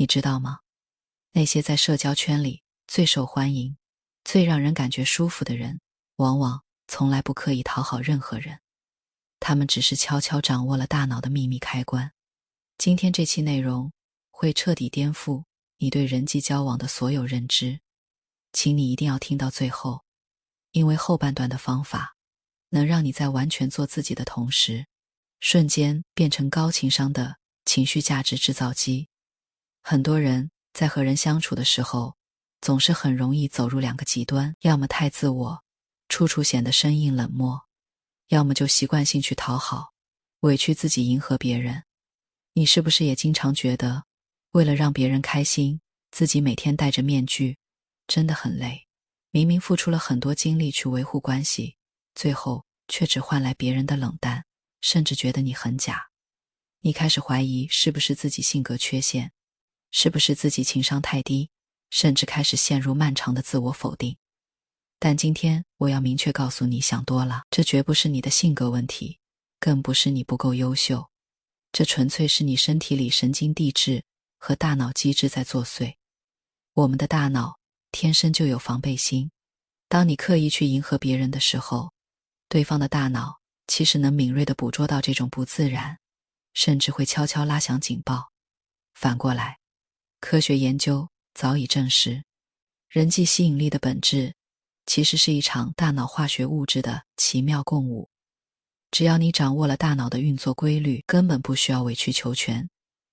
你知道吗？那些在社交圈里最受欢迎、最让人感觉舒服的人，往往从来不刻意讨好任何人，他们只是悄悄掌握了大脑的秘密开关。今天这期内容会彻底颠覆你对人际交往的所有认知，请你一定要听到最后，因为后半段的方法能让你在完全做自己的同时，瞬间变成高情商的情绪价值制造机。很多人在和人相处的时候，总是很容易走入两个极端，要么太自我，处处显得生硬冷漠，要么就习惯性去讨好，委屈自己迎合别人。你是不是也经常觉得，为了让别人开心，自己每天戴着面具，真的很累？明明付出了很多精力去维护关系，最后却只换来别人的冷淡，甚至觉得你很假。你开始怀疑是不是自己性格缺陷，是不是自己情商太低，甚至开始陷入漫长的自我否定。但今天我要明确告诉你，想多了，这绝不是你的性格问题，更不是你不够优秀，这纯粹是你身体里神经递质和大脑机制在作祟。我们的大脑天生就有防备心，当你刻意去迎合别人的时候，对方的大脑其实能敏锐地捕捉到这种不自然，甚至会悄悄拉响警报。反过来，科学研究早已证实，人际吸引力的本质其实是一场大脑化学物质的奇妙共舞。只要你掌握了大脑的运作规律，根本不需要委曲求全，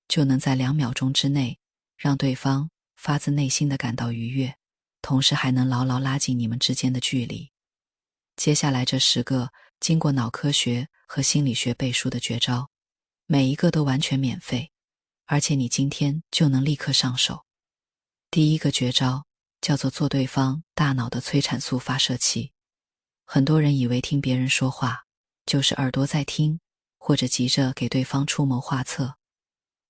就能在2秒钟之内让对方发自内心地感到愉悦，同时还能牢牢拉近你们之间的距离。接下来这10个经过脑科学和心理学背书的绝招，每一个都完全免费，而且你今天就能立刻上手。第一个绝招叫做做对方大脑的催产素发射器。很多人以为听别人说话就是耳朵在听，或者急着给对方出谋划策。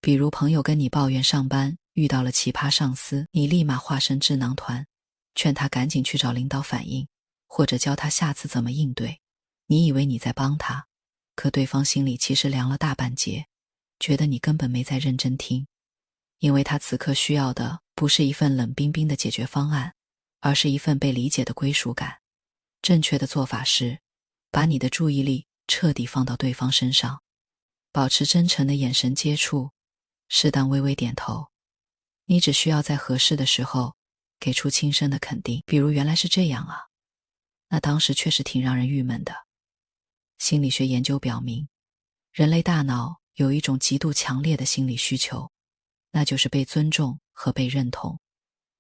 比如朋友跟你抱怨上班遇到了奇葩上司，你立马化身智囊团，劝他赶紧去找领导反映，或者教他下次怎么应对。你以为你在帮他，可对方心里其实凉了大半截，觉得你根本没在认真听。因为他此刻需要的不是一份冷冰冰的解决方案，而是一份被理解的归属感。正确的做法是，把你的注意力彻底放到对方身上，保持真诚的眼神接触，适当微微点头。你只需要在合适的时候给出轻声的肯定，比如原来是这样啊，那当时确实挺让人郁闷的。心理学研究表明，人类大脑有一种极度强烈的心理需求，那就是被尊重和被认同。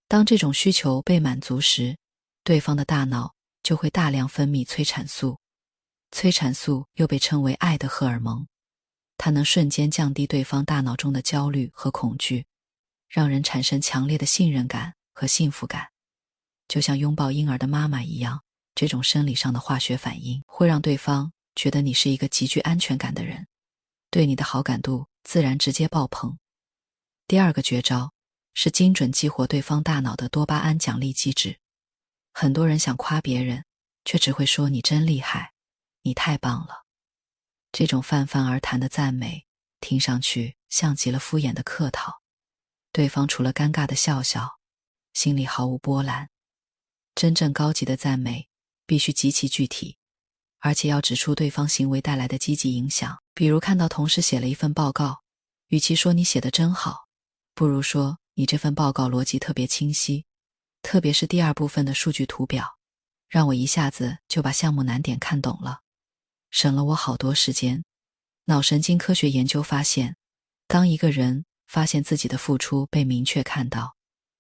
当这种需求被满足时，对方的大脑就会大量分泌催产素。催产素又被称为爱的荷尔蒙，它能瞬间降低对方大脑中的焦虑和恐惧，让人产生强烈的信任感和幸福感。就像拥抱婴儿的妈妈一样，这种生理上的化学反应会让对方觉得你是一个极具安全感的人，对你的好感度自然直接爆棚。第二个绝招是精准激活对方大脑的多巴胺奖励机制。很多人想夸别人，却只会说你真厉害，你太棒了。这种泛泛而谈的赞美，听上去像极了敷衍的客套，对方除了尴尬的笑笑，心里毫无波澜。真正高级的赞美必须极其具体，而且要指出对方行为带来的积极影响。比如看到同事写了一份报告，与其说你写得真好，不如说你这份报告逻辑特别清晰，特别是第2部分的数据图表，让我一下子就把项目难点看懂了，省了我好多时间。脑神经科学研究发现，当一个人发现自己的付出被明确看到，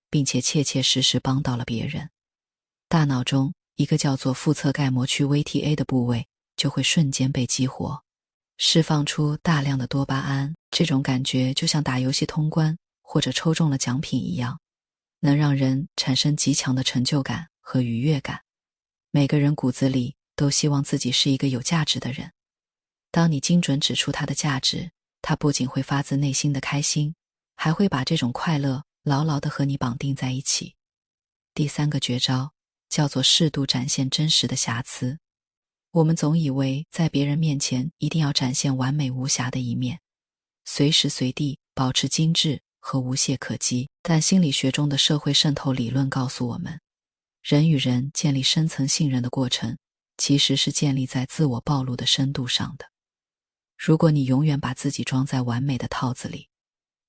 并且切切实实帮到了别人，大脑中一个叫做腹侧盖膜区 VTA 的部位就会瞬间被激活，释放出大量的多巴胺。这种感觉就像打游戏通关或者抽中了奖品一样，能让人产生极强的成就感和愉悦感。每个人骨子里都希望自己是一个有价值的人，当你精准指出他的价值，他不仅会发自内心的开心，还会把这种快乐牢牢地和你绑定在一起。第3个绝招叫做适度展现真实的瑕疵。我们总以为在别人面前一定要展现完美无瑕的一面，随时随地保持精致和无懈可击。但心理学中的社会渗透理论告诉我们，人与人建立深层信任的过程，其实是建立在自我暴露的深度上的。如果你永远把自己装在完美的套子里，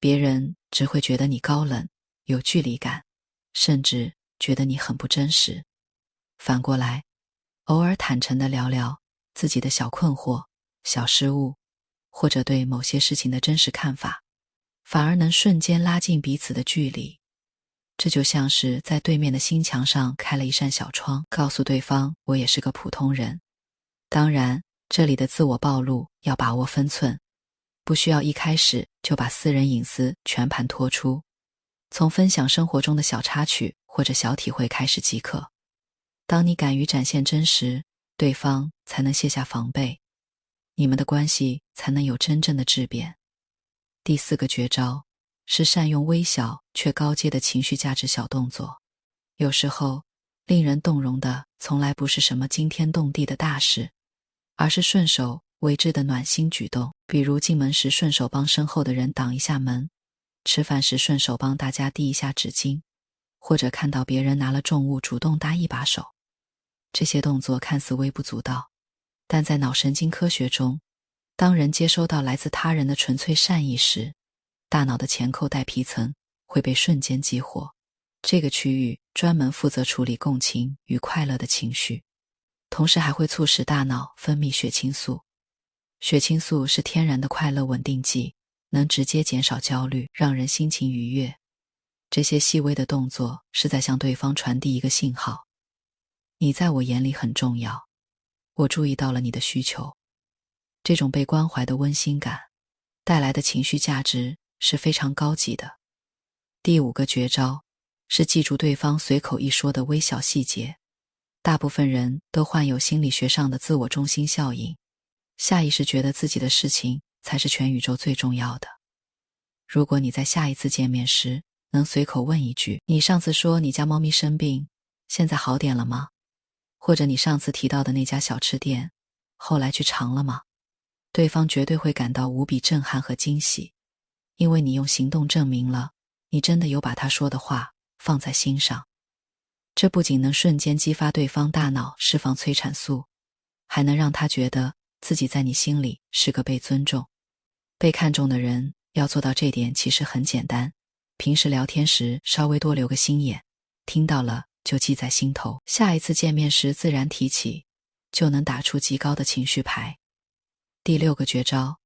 别人只会觉得你高冷，有距离感，甚至觉得你很不真实。反过来，偶尔坦诚地聊聊自己的小困惑、小失误，或者对某些事情的真实看法，反而能瞬间拉近彼此的距离。这就像是在对面的心墙上开了一扇小窗，告诉对方我也是个普通人。当然，这里的自我暴露要把握分寸，不需要一开始就把私人隐私全盘托出，从分享生活中的小插曲或者小体会开始即可。当你敢于展现真实，对方才能卸下防备，你们的关系才能有真正的质变。第4个绝招是善用微小却高阶的情绪价值小动作。有时候，令人动容的从来不是什么惊天动地的大事，而是顺手为之的暖心举动。比如进门时顺手帮身后的人挡一下门，吃饭时顺手帮大家递一下纸巾，或者看到别人拿了重物主动搭一把手。这些动作看似微不足道，但在脑神经科学中，当人接收到来自他人的纯粹善意时，大脑的前扣带皮层会被瞬间激活。这个区域专门负责处理共情与快乐的情绪，同时还会促使大脑分泌血清素。血清素是天然的快乐稳定剂，能直接减少焦虑，让人心情愉悦。这些细微的动作是在向对方传递一个信号：你在我眼里很重要，我注意到了你的需求。这种被关怀的温馨感带来的情绪价值是非常高级的。第5个绝招是记住对方随口一说的微小细节。大部分人都患有心理学上的自我中心效应，下意识觉得自己的事情才是全宇宙最重要的。如果你在下一次见面时能随口问一句，你上次说你家猫咪生病，现在好点了吗？或者你上次提到的那家小吃店，后来去尝了吗？对方绝对会感到无比震撼和惊喜，因为你用行动证明了你真的有把他说的话放在心上。这不仅能瞬间激发对方大脑释放催产素，还能让他觉得自己在你心里是个被尊重、被看重的人。要做到这点其实很简单，平时聊天时稍微多留个心眼，听到了就记在心头，下一次见面时自然提起，就能打出极高的情绪牌。第6个绝招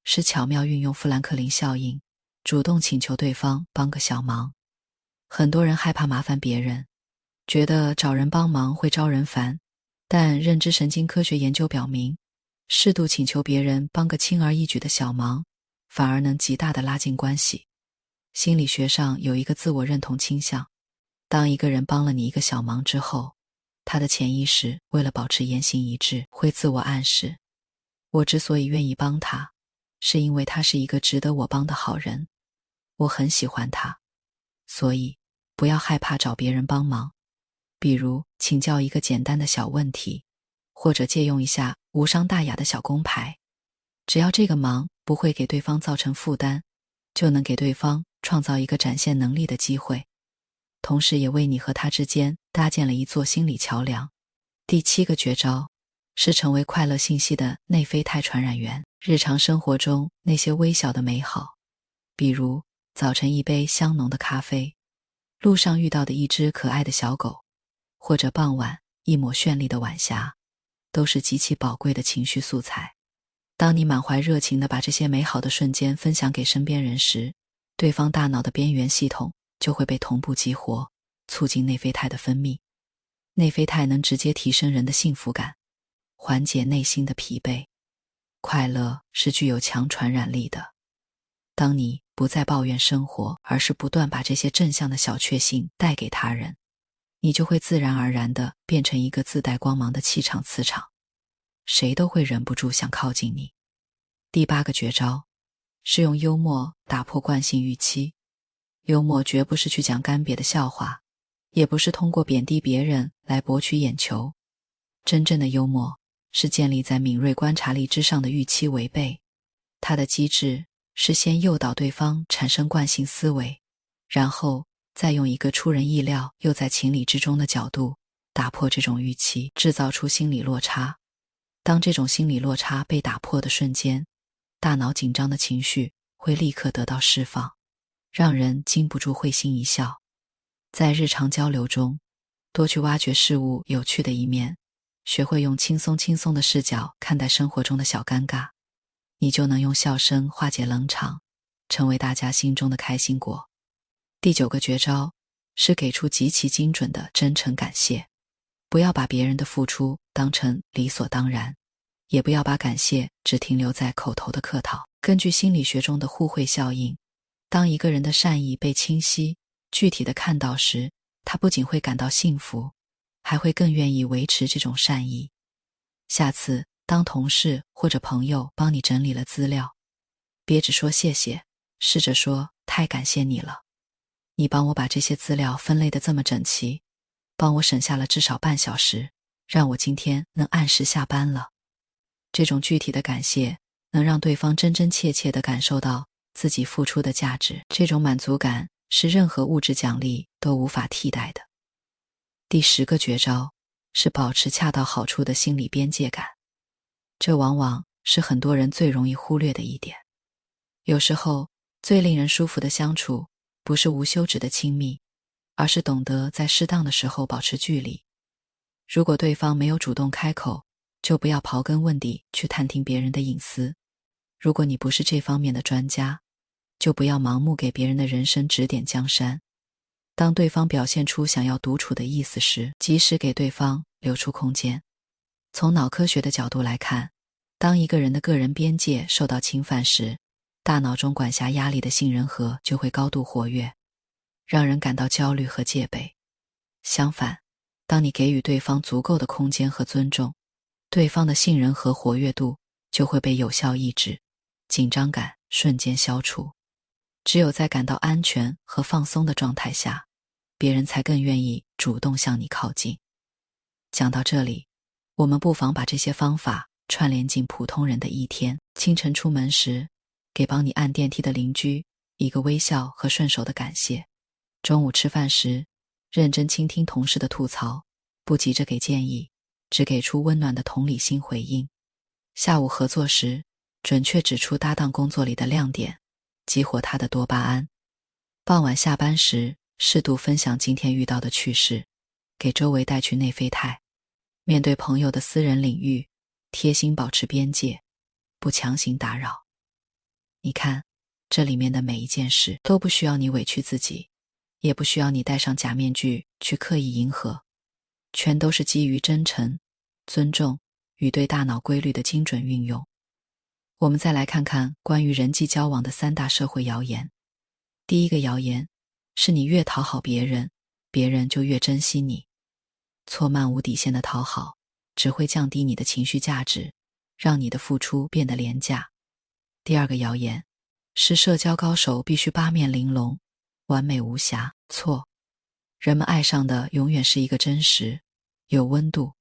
是巧妙运用富兰克林效应，主动请求对方帮个小忙。很多人害怕麻烦别人，觉得找人帮忙会招人烦，但认知神经科学研究表明，适度请求别人帮个轻而易举的小忙，反而能极大地拉近关系。心理学上有一个自我认同倾向，当一个人帮了你一个小忙之后，他的潜意识为了保持言行一致，会自我暗示，我之所以愿意帮他，是因为他是一个值得我帮的好人，我很喜欢他。所以不要害怕找别人帮忙，比如请教一个简单的小问题，或者借用一下无伤大雅的小工牌。只要这个忙不会给对方造成负担，就能给对方创造一个展现能力的机会，同时也为你和他之间搭建了一座心理桥梁。第7个绝招是成为快乐信息的内啡肽传染源。日常生活中那些微小的美好，比如早晨一杯香浓的咖啡，路上遇到的一只可爱的小狗，或者傍晚一抹绚丽的晚霞，都是极其宝贵的情绪素材。当你满怀热情地把这些美好的瞬间分享给身边人时，对方大脑的边缘系统就会被同步激活，促进内啡肽的分泌。内啡肽能直接提升人的幸福感，缓解内心的疲惫。快乐是具有强传染力的。当你不再抱怨生活，而是不断把这些正向的小确幸带给他人，你就会自然而然地变成一个自带光芒的气场磁场，谁都会忍不住想靠近你。第8个绝招是用幽默打破惯性预期。幽默绝不是去讲干瘪的笑话，也不是通过贬低别人来博取眼球。真正的幽默是建立在敏锐观察力之上的预期违背，它的机制是先诱导对方产生惯性思维，然后再用一个出人意料又在情理之中的角度打破这种预期，制造出心理落差。当这种心理落差被打破的瞬间，大脑紧张的情绪会立刻得到释放，让人禁不住会心一笑。在日常交流中，多去挖掘事物有趣的一面，学会用轻松的视角看待生活中的小尴尬，你就能用笑声化解冷场，成为大家心中的开心果。第9个绝招是给出极其精准的真诚感谢。不要把别人的付出当成理所当然，也不要把感谢只停留在口头的客套。根据心理学中的互惠效应，当一个人的善意被清晰、具体的看到时，他不仅会感到幸福，还会更愿意维持这种善意。下次当同事或者朋友帮你整理了资料，别只说谢谢，试着说太感谢你了，你帮我把这些资料分类得这么整齐，帮我省下了至少半小时，让我今天能按时下班了。这种具体的感谢能让对方真真切切地感受到自己付出的价值，这种满足感是任何物质奖励都无法替代的。第10个绝招是保持恰到好处的心理边界感，这往往是很多人最容易忽略的一点。有时候，最令人舒服的相处不是无休止的亲密，而是懂得在适当的时候保持距离。如果对方没有主动开口，就不要刨根问底去探听别人的隐私。如果你不是这方面的专家，就不要盲目给别人的人生指点江山。当对方表现出想要独处的意思时，及时给对方留出空间。从脑科学的角度来看，当一个人的个人边界受到侵犯时，大脑中管辖压力的杏仁核就会高度活跃，让人感到焦虑和戒备。相反，当你给予对方足够的空间和尊重，对方的杏仁核活跃度就会被有效抑制，紧张感瞬间消除。只有在感到安全和放松的状态下，别人才更愿意主动向你靠近。讲到这里，我们不妨把这些方法串联进普通人的一天。清晨出门时，给帮你按电梯的邻居一个微笑和顺手的感谢；中午吃饭时，认真倾听同事的吐槽，不急着给建议，只给出温暖的同理心回应；下午合作时，准确指出搭档工作里的亮点，激活他的多巴胺；傍晚下班时，适度分享今天遇到的趣事，给周围带去内啡肽。面对朋友的私人领域，贴心保持边界，不强行打扰。你看，这里面的每一件事都不需要你委屈自己，也不需要你戴上假面具去刻意迎合，全都是基于真诚、尊重与对大脑规律的精准运用。我们再来看看关于人际交往的3大社会谣言。第一个谣言是你越讨好别人，别人就越珍惜你。错漫无底线的讨好只会降低你的情绪价值，让你的付出变得廉价。第二个谣言是社交高手必须八面玲珑，完美无瑕。错，人们爱上的永远是一个真实、有温度、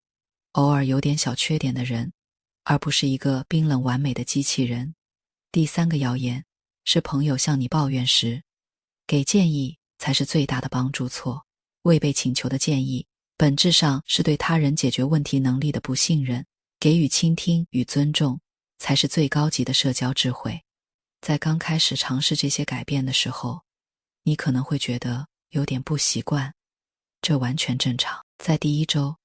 偶尔有点小缺点的人，而不是一个冰冷完美的机器人。第三个谣言是朋友向你抱怨时，给建议才是最大的帮助。错，未被请求的建议本质上是对他人解决问题能力的不信任，给予倾听与尊重才是最高级的社交智慧。在刚开始尝试这些改变的时候，你可能会觉得有点不习惯，这完全正常。在第1周，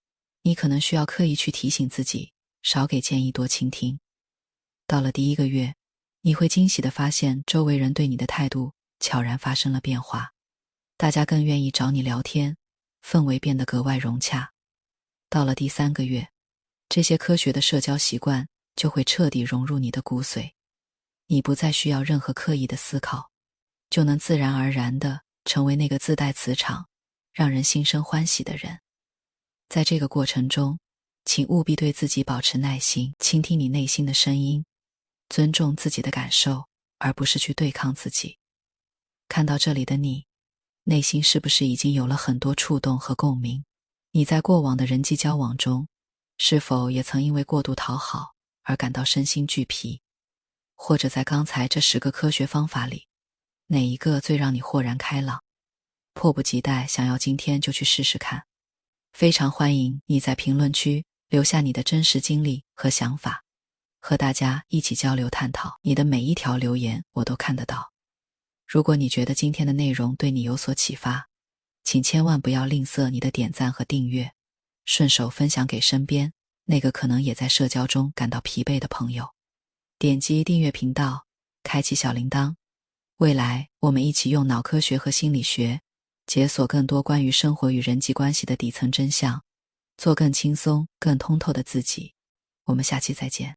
你可能需要刻意去提醒自己，少给建议，多倾听。到了第1个月，你会惊喜地发现周围人对你的态度悄然发生了变化，大家更愿意找你聊天，氛围变得格外融洽。到了第3个月，这些科学的社交习惯就会彻底融入你的骨髓，你不再需要任何刻意的思考，就能自然而然地成为那个自带磁场，让人心生欢喜的人。在这个过程中，请务必对自己保持耐心，倾听你内心的声音，尊重自己的感受，而不是去对抗自己。看到这里的你，内心是不是已经有了很多触动和共鸣？你在过往的人际交往中，是否也曾因为过度讨好而感到身心俱疲？或者在刚才这10个科学方法里，哪一个最让你豁然开朗？迫不及待想要今天就去试试看。非常欢迎你在评论区留下你的真实经历和想法，和大家一起交流探讨。你的每一条留言我都看得到。如果你觉得今天的内容对你有所启发，请千万不要吝啬你的点赞和订阅，顺手分享给身边那个可能也在社交中感到疲惫的朋友。点击订阅频道，开启小铃铛。未来我们一起用脑科学和心理学解锁更多关于生活与人际关系的底层真相，做更轻松、更通透的自己。我们下期再见。